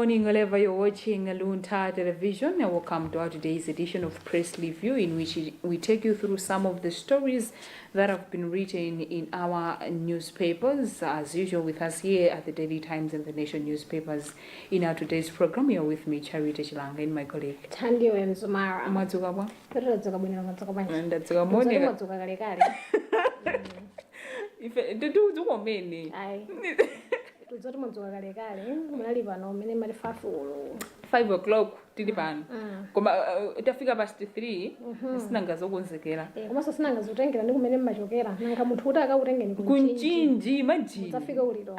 morning, wherever you're watching Luntha television, and welcome to our today's edition of Press Review, in which we take you through some of the stories that have been written in our newspapers. As usual, with us here at the Daily Times and the Nation newspapers. In our today's program, you're with me, Charity Chilanga, and my colleague Tandi Wenzumara. Matsukawa. And that's a morning. If the dudes woman, Tuzoti mudzuka kale kale munali pano umene mali 5 o'clock tili pano koma tafika past 3 sinanga zokonzekera komanso sinanga zotengera ndi kumene mmachokera nanga munthu kuti akakutengeni kunjinji maji tafika uliro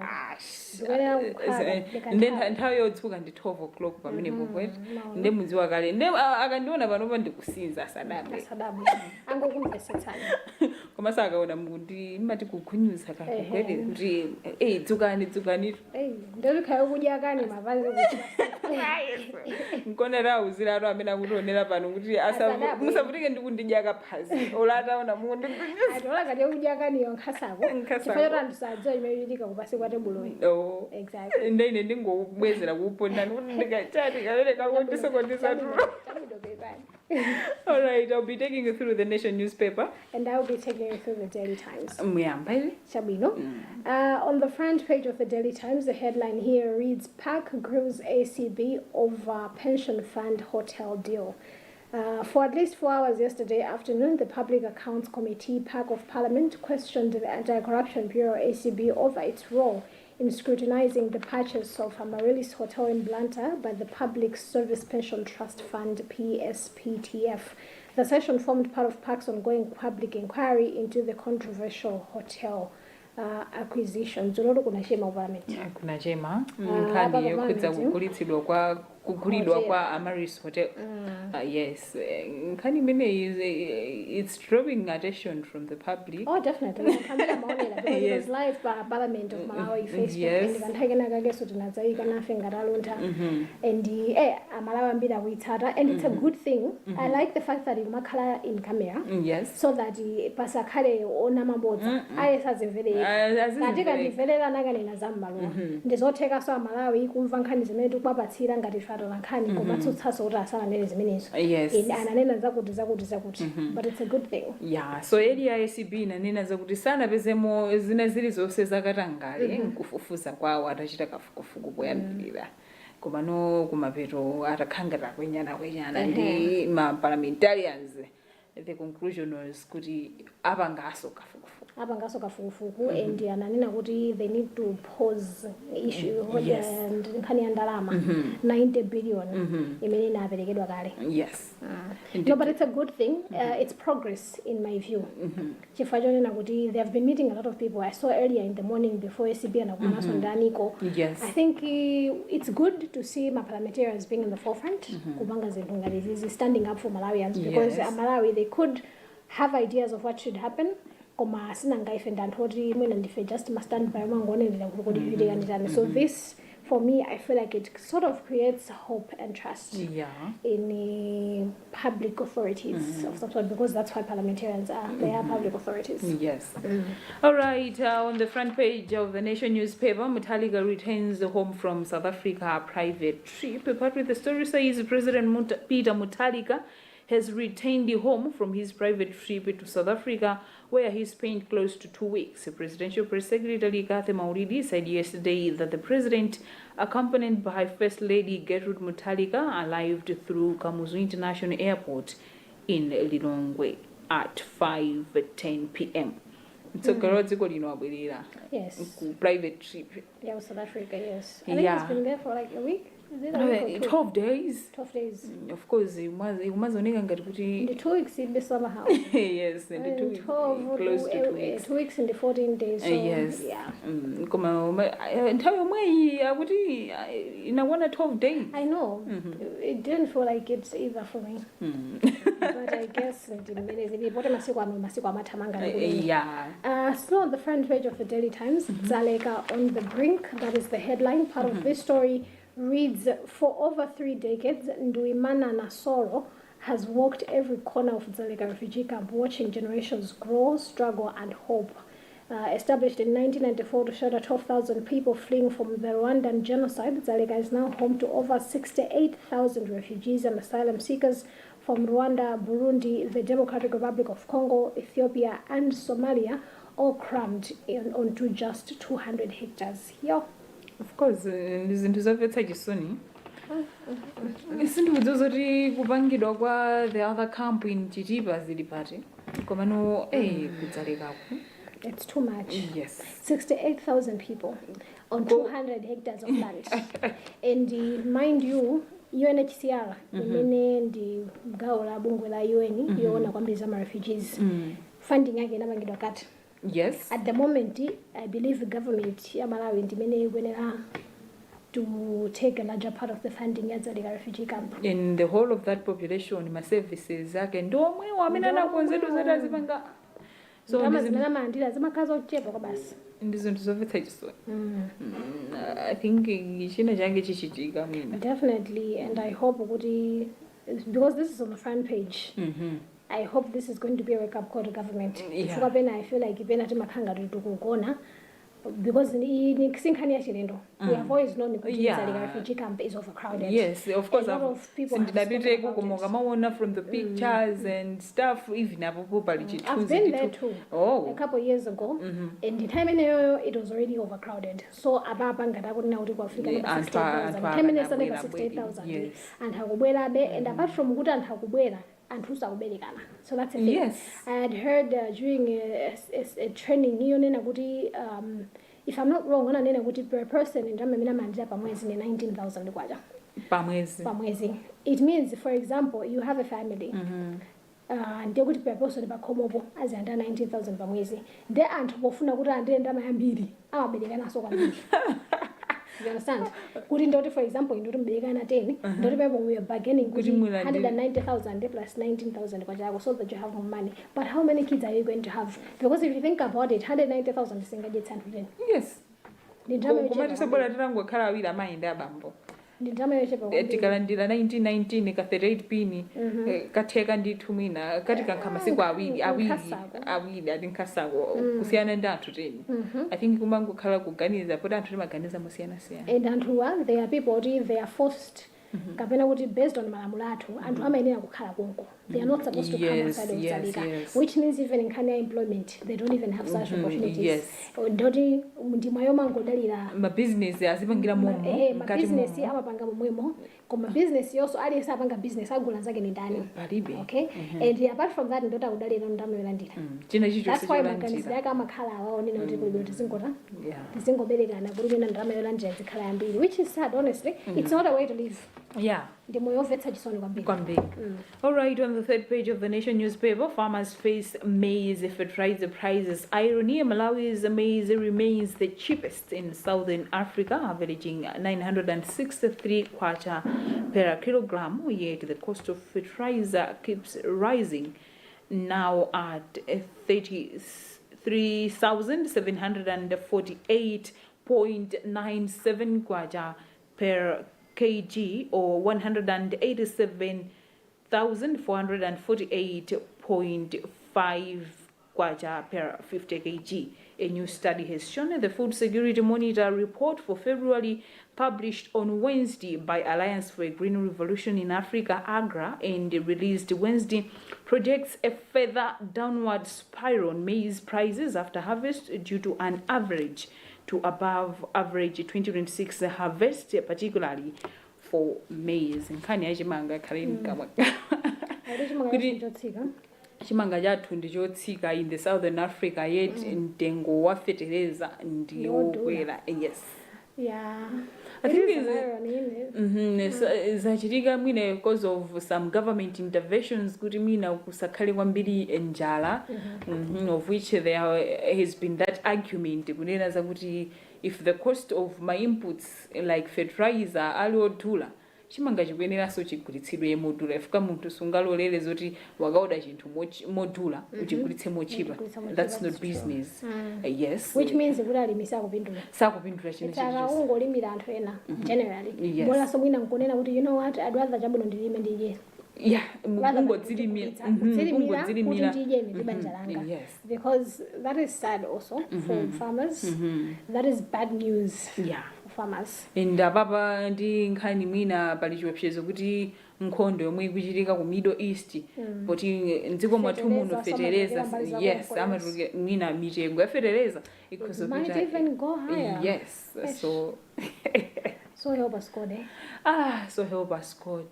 nde nthawi yotsuka ndi 12 o'clock pamene pokweti nde mudziwa kale nde akandiona panopa ndikusinza asadabwe angokumvesetsani koma sakaona mukuti imati kukhunyusa kakwete kuti dzukani ndiri khayo kudya kani mapazi kuti nkonera uziraro amene akutionera pano kuti musavutike ndikundidya kaphazi olataona mukundikunyusa atola kati kudya kani yonkhasako chifukwa choti andisadziwa imeyitika kupasi kwa tebuloyi exactly ndine ndingobwezera kuuponani kuti ndikachati kalere kakondisokondisa tu. All right, I'll be taking you through the Nation newspaper. And I'll be taking you through the Daily Times. Shabino. On the front page of the Daily Times, the headline here reads, PAC grills ACB over pension fund hotel deal. For at least 4 hours yesterday afternoon, the Public Accounts Committee, PAC of Parliament, questioned the Anti-Corruption Bureau ACB over its role in scrutinizing the purchase of Amaryllis Hotel in Luntha by the Public Service Pension Trust Fund, PSPTF. The session formed part of PAC's ongoing public inquiry into the controversial hotel acquisition. Zololo kuna chema Parliament. Kuna chema. Nkani yokudza kugulitsidwa kwa Amaryllis Hotel. Yes. Nkani mene it's drawing attention from the public. Oh, definitely. It was live by Parliament of Malawi Facebook. Yes. And it's a good thing. I like the fact that you makala in camera. Yes. So that pasakale ona mabodza. Katika ndivelela nakanena zammalwa. Ndizoteka so Malawi kumva nkhani zimene tikubabatsira ngati fato lankhani komatsutsaso kuti asala nene zimenezo. Yes. Ananena zakuti. But it's a good thing. Yeah. So area ACB inanena zakuti sana pezemo zina zili zonse zakatangale nkufufuza kwawo atachita kafukufuku kuyambirira. Komano kumapeto atakhangata kwenyana ndi ma parliamentarians. The conclusion was kuti abangaso kafukufuku and ananena kuti they need to pause issue and nkhani ya ndalama 90 billion imene inaperekedwa kale. Yes. No, but it's a good thing. It's progress in my view. Chifukwa chonena kuti they have been meeting a lot of people. I saw earlier in the morning before ACB anakumanaso ndaniko. Yes. I think it's good to see my parliamentarians being in the forefront kubanga zinthu ngati zizi standing up for Malawians because Malawi they could have ideas of what should happen. Koma sinanga ife ndantoti mwina ndife just must stand by mangonenera kuti kanitani. So this for me I feel like it sort of creates hope and trust in public authorities of some sort, because that's why parliamentarians are. They are public authorities. Yes. All right, on the front page of the Nation newspaper, Muthalika returns home from South Africa private trip. But with the story says President Peter Muthalika has returned home from his private trip to South Africa, where he spent close to 2 weeks. Presidential Press Secretary Kathy Maulidi said yesterday that the president, accompanied by First Lady Gertrude Muthalika, arrived through Kamuzu International Airport in Lilongwe at 5:10 p.m. So, yes. Private trip. Yeah, South Africa, yes. I think it's been there for like a week. 12 days. 12 days. Of course, it was only going to in the 2 weeks in the somehow. Yes, in the 2 weeks. Close to 2 weeks. 2 weeks in the 14 days. So, yes. Yeah. In a 1 or 12 days. I know. It didn't feel like it's either for me. But I guess yeah. Still on the front page of the Daily Times, Dzaleka on the brink. That is the headline. Part of this story reads, for over 3 decades, Nduimana Nasoro has walked every corner of Dzaleka refugee camp, watching generations grow, struggle, and hope. established in 1994 to shelter 12,000 people fleeing from the Rwandan genocide, Dzaleka is now home to over 68,000 refugees and asylum seekers from Rwanda, Burundi, the Democratic Republic of Congo, Ethiopia, and Somalia, all crammed onto just 200 hectares. Yeah. Of course, izinthu zomvetsa chisoni. Isinthu zoti kupangidwa kwa the other camp in Chichipa zili pati. Komano kudzalekaku. It's too much. Yes. 68,000 people on 200 hectares of land. And mind you, UNHCR, imene ndi gawo la bungwe la UN, yoona kwambiri za refugees. Funding yake inapangidwa kati. Yes. At the moment, I believe the government ya Malawi ndimene ikuyenera to take a larger part of the funding ya Dzaleka refugee camp. In the whole of that population, my services ake ndomwe wamene anakonzetu zoti azipanga. So ndama zimene amandira zimakhaza ochepa kwa basi. Ndizinthu zomvetsa chisoni. I think china change chichitika mina. Definitely, and I hope kuti, because this is on the front page. I hope this is going to be a wake-up call to government. Yeah. I feel like ipena timakhanga tukugona because in Sinkhani Chilendo, we have always known that the refugee camp is overcrowded. Yes, of course. A lot of people have from the pictures and stuff, even I've been there too. Oh. A couple of years ago, and the time in it was already overcrowded. So ababanga dabuna uti kwa Africa 68,000. 10 minutes and 68,000. And hakubwera be, and apart from good and hakubwera. And so that's a thing. Yes. I had heard during a training, if I'm not wrong, per person in pamwezi 19,000 kwacha. Pamwezi. It means, for example, you have a family. And kuti per person bakomobo as under 19,000 pamwezi. They aren't bofuna kuti ande ndama yambiri. Amaberekana so kwambiri. You understand? Couldn't do for example, in Began at 10, we are bargaining 190,000 plus 19,000 so that you have more money. But how many kids are you going to have? Because if you think about it, 190,000 is single gets 100. Yes. Tikalandira 1919 ka 38 pini katheka ndithu mina kati kankamasiku awiri adinkhasawo kusiyana ndi anthu teni. I think kumangokhala kuganiza poti anthu timaganiza mosiyana siyana. And anthuwa, there are people they are forced kapena kuti based on malamulo athu anthu amayenera kukhala konko. They are not supposed to come outside of Dzaleka, which means even in Kenya employment they don't even have such opportunities. Yes. Ndoti ndimwayo ngodalira ma business azipangira momwe ma business amapanga momwemo koma business yonso ali sapanga business agula zake ni ndani. Okay. And apart from that ndota kudalira ndamwe landira. China chicho that's why makanisi yake amakhala awaonena kuti kuli tizingota tizingoberekana kuti mina ndamwe landira zikhala yambiri, which is sad honestly. It's not a way to live. Yeah. All right, on the third page of the Nation newspaper, farmers face maize fertilizer prices. Irony, Malawi's maize remains the cheapest in southern Africa, averaging 963 kwacha per kilogram, yet the cost of fertilizer keeps rising, now at 33,748.97 kwacha per kg, or 187,448.5 kwacha per 50 kg. A new study has shown the Food Security Monitor report for February, published on Wednesday by Alliance for a Green Revolution in Africa, AGRA, and released Wednesday, projects a further downward spiral on maize prices after harvest due to an average to above average 2026 harvest, particularly for maize. Nkani yachimanga khaleni kama chimanga chathu ndichotsika in the southern Africa, yet mtengo wa fertilizer ndiyokwera. Yes. Yeah. I think it's zachitika mwina because of some government interventions kuti mina kusakhale kwambiri njala, of which there has been that argument kunena zakuti if the cost of my inputs like fertilizer ali odula, chimanga chikuyenera so chigulitsidwe modula, ifika munthu sungalolere zoti wakauda chinthu modula uchigulitse mochipa. That's not business. Yes, which means kuti alimisa sakupindula chino chicho ungolimira anthu ena generally. Bola so mwina nkunena kuti you know what, I'd rather chabuno ndilime ndiye Yeah, rather than kungodzilimira. kudzilimira kuti Kungodzilimira. ndidye ndi banja langa. Yes. Because that is sad also for farmers. That is bad news Yeah. for farmers. And apapa ndi nkhani mwina pali chiopsezo kuti nkhondo yomwe ikuchitika ku Middle East poti mdziko mwathu muno fetereza, yes, amatuluka mwina mitengo ya fetereza Might even go higher. Yes. So So help us God, eh? So help us God.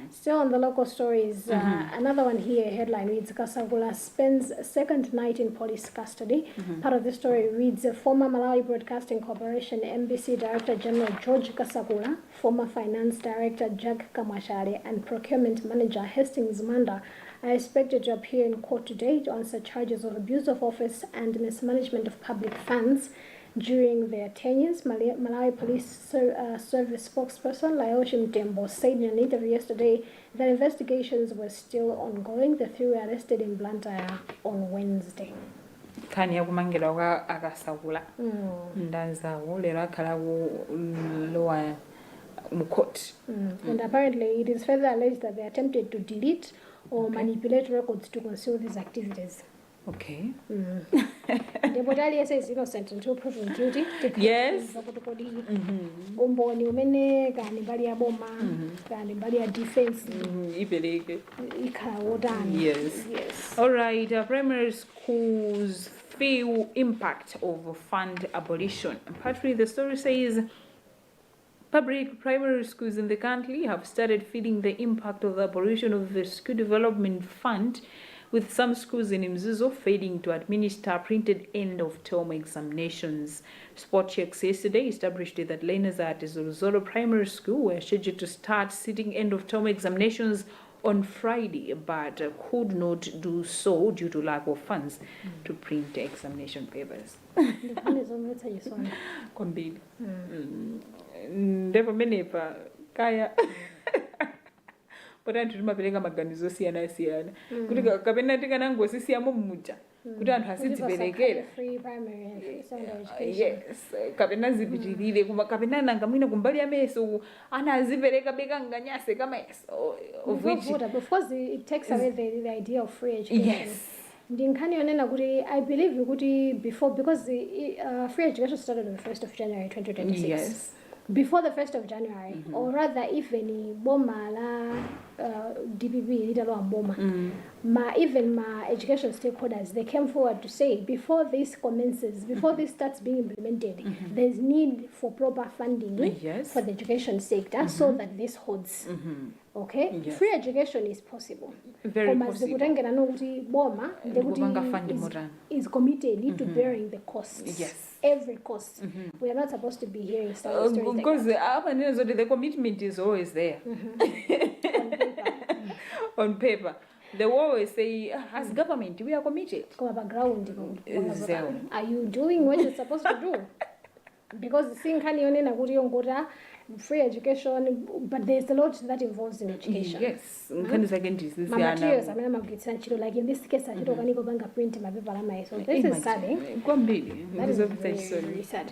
Still on the local stories, another one here, headline reads, Kasagula spends second night in police custody. Part of the story reads, former Malawi Broadcasting Corporation MBC Director General George Kasagula, former Finance Director Jack Kamashare, and Procurement Manager Hastings Manda are expected to appear in court today to answer charges of abuse of office and mismanagement of public funds during their tenures. Malawi Police Service spokesperson Layoshi Mtembo said in an interview yesterday that investigations were still ongoing. The three were arrested in Luntha on Wednesday. Kani yakumangidwa kwa Akasagula ndanzawo lero akhala lower court. And apparently it is further alleged that they attempted to delete or manipulate records to conceal these activities. Okay. The Bodalia says innocent until proven guilty. Yes. Umboni umene kani mbali ya boma kani mbali ya defense Ipeleke. ikawodani. Yes. Yes. All right. Primary schools feel impact of fund abolition. Partly the story says public primary schools in the country have started feeling the impact of the abolition of the school development fund, with some schools in Mzuzu failing to administer printed end-of-term examinations. Sport checks yesterday established that learners at Zolozolo Primary School were scheduled to start sitting end-of-term examinations on Friday, but could not do so due to lack of funds to print examination papers. Kwambili. Ndipo menepa kaya Pota timapereka maganizo siyana kuti kapena tikanangosisiyamo mmuja kuti anthu asidziperekera. Yes, kapena zipitirire kuma kapena nanga mwina kumbali ya meso ana azipereka beka nganyase kama yeso of which because it takes away the idea of free education. Yes. Ndinkani yonena kuti I believe kuti before, because free education started on the 1st of January 2026. Yes. Before the 1st of January, or rather even boma la DPP litalo boma, even my education stakeholders, they came forward to say before this commences, before this starts being implemented, there's need for proper funding for the education sector so that this holds. Okay, yes. Free education is possible. Very possible. Boma is committed to bearing the costs. Yes. Every cost. We are not supposed to be hearing stories because the commitment is always there. On paper. They always say, as government, we are committed. Are you doing what you're supposed to do? Because free education, but there's a lot that involves in education. Yes. Materials, like in this case, I don't go bank print my paper. So this is sad. That is very sad.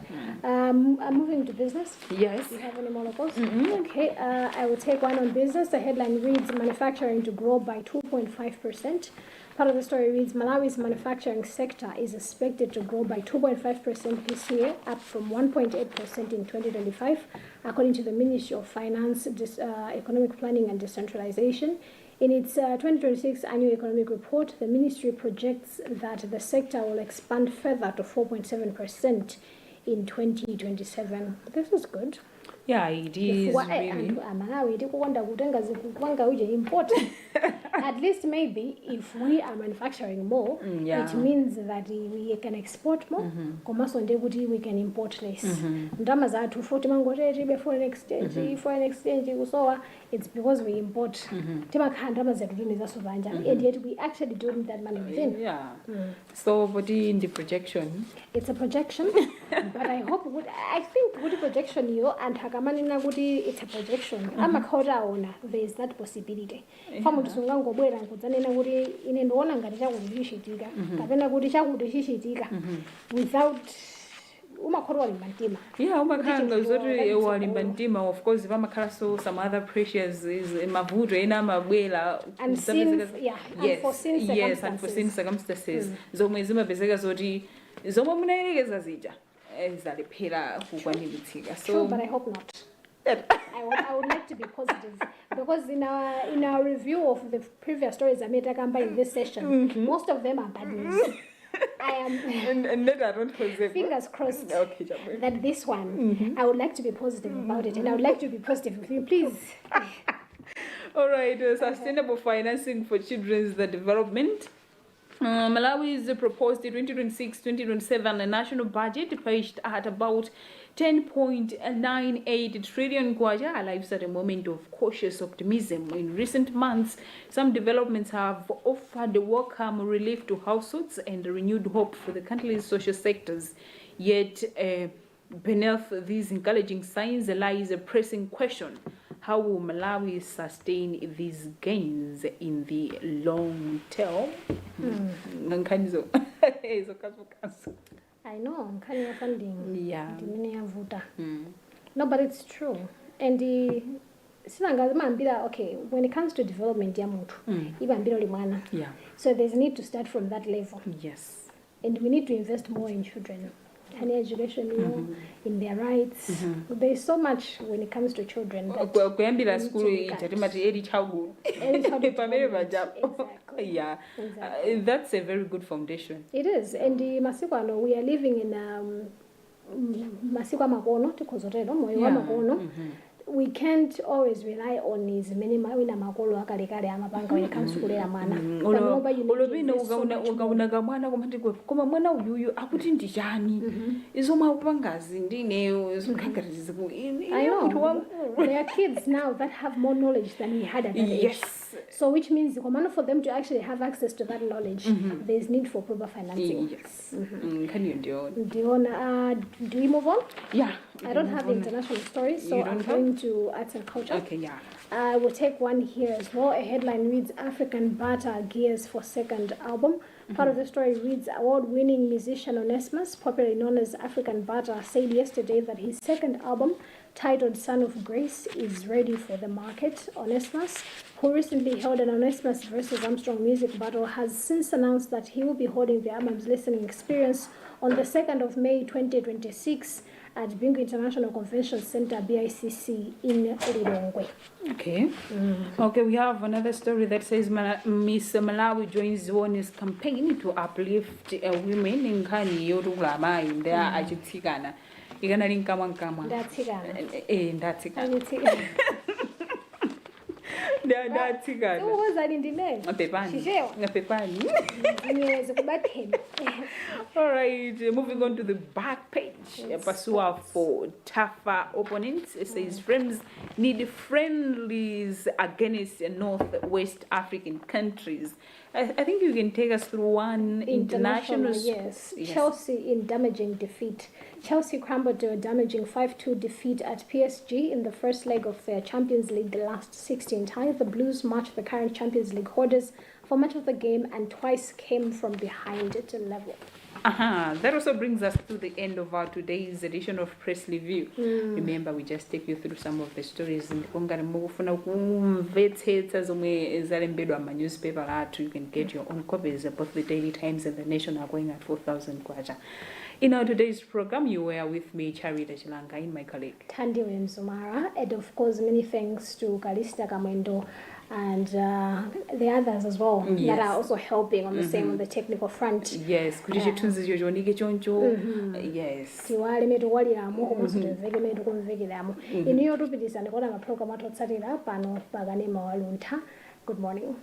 Moving to business. Yes. Do you have any more locals? Okay. I will take one on business. The headline reads, manufacturing to grow by 2.5%. Part of the story reads, Malawi's manufacturing sector is expected to grow by 2.5% this year, up from 1.8% in 2025, according to the Ministry of Finance, Economic Planning and Decentralization. In its 2026 annual economic report, the ministry projects that the sector will expand further to 4.7% in 2027. This is good. Yeah, it is really. At least maybe if we are manufacturing more, it means that we can export more. We can import less. It's because we import. And yet we actually don't need that money within. Yeah. So what in the projection? It's a projection, but I hope I think good projection you and it's a projection. There is that possibility. Without umakhola mantima. Yeah, umakhala Kuti zoti chimvyo, walimba mtima, of course pamakhala so some other pressures is mavuto ena mabwela unforeseen circumstances zomwe zimapezeka zoti zomwe munayelekeza zija zalephera kukwaniritsidwa. True, but I hope not. I would like to be positive because in our review of the previous stories I made in this session, most of them are bad news. I am and I don't fingers crossed that this one I would like to be positive about it, and I would like to be positive with you, please. All right, sustainable financing for children's development. Malawi's proposed 2026-2027 national budget pitched at about 10.98 trillion kwacha arrives at a moment of cautious optimism. In recent months, some developments have offered welcome relief to households and renewed hope for the country's social sectors. Yet, beneath these encouraging signs lies a pressing question. How will Malawi sustain these gains in the long term? I know, I'm kind of funding. Yeah. No, but it's true. And okay, when it comes to development, yeah. So there's a need to start from that level. Yes. And we need to invest more in children. And education, in their rights. There's so much when it comes to children. Yeah, exactly. That's a very good foundation. It is. And Masikwano, we are living in Masikwa Makono, to Kozotero, Moyo Makono. We can't always rely on his minima wina makolo akalekale amapanga when it comes to kulera mwana. Olobina ugauna mwana koma mwana uyuyu akuti ndijani. Izo mapangazi ndineyo izokangariza ku. I know. There are kids now that have more knowledge than we had at that age. Yes. So which means for them to actually have access to that knowledge, there's need for proper financing. Yes. Can you do we move on? Yeah. I don't have the international stories, so I'm going to arts and culture. Okay, yeah. I will take one here as well. A headline reads, African Bata gears for second album. Part of the story reads, award-winning musician Onesmus, popularly known as African Bata, said yesterday that his second album, titled Son of Grace, is ready for the market. Onesmus, who recently held an Onesmus versus Armstrong music battle, has since announced that he will be holding the album's listening experience on the 2nd of May 2026 at Bingu International Convention Center, BICC, in Lilongwe. Okay. Okay, we have another story that says Miss Malawi joins Warner's campaign to uplift women in Kani Yorulama in their Ajitikana. Igana linkamwankama. Ndatikana. Ndatikana. What was that in the name? Pepani. Yes, all right, moving on to the back page. Pasua for tougher opponents. It says Frames need friendlies against Northwest African countries. I think you can take us through one international. Yes. Chelsea in damaging defeat. Chelsea crumbled to a damaging 5-2 defeat at PSG in the first leg of their Champions League last 16 tie. The Blues marched the current Champions League holders for much of the game and twice came from behind to level. That also brings us to the end of our today's edition of Press Review. Remember, we just take you through some of the stories in the newspaper. You can get your own copies. Both the Daily Times and the Nation are going at 4,000 kwacha. In our today's program, you were with me, Charita Chilanga, and my colleague Tandi Msumara, and of course, many thanks to Kalista Kamendo and the others as well that are also helping on the same on the technical front. Yes, yes. Tiwale metu waliramu kumuziteveke metu kumvekeramu. Iniyo tupitisa ndikona maprogramu atotsatira pano pakanema wa Luntha. Good morning.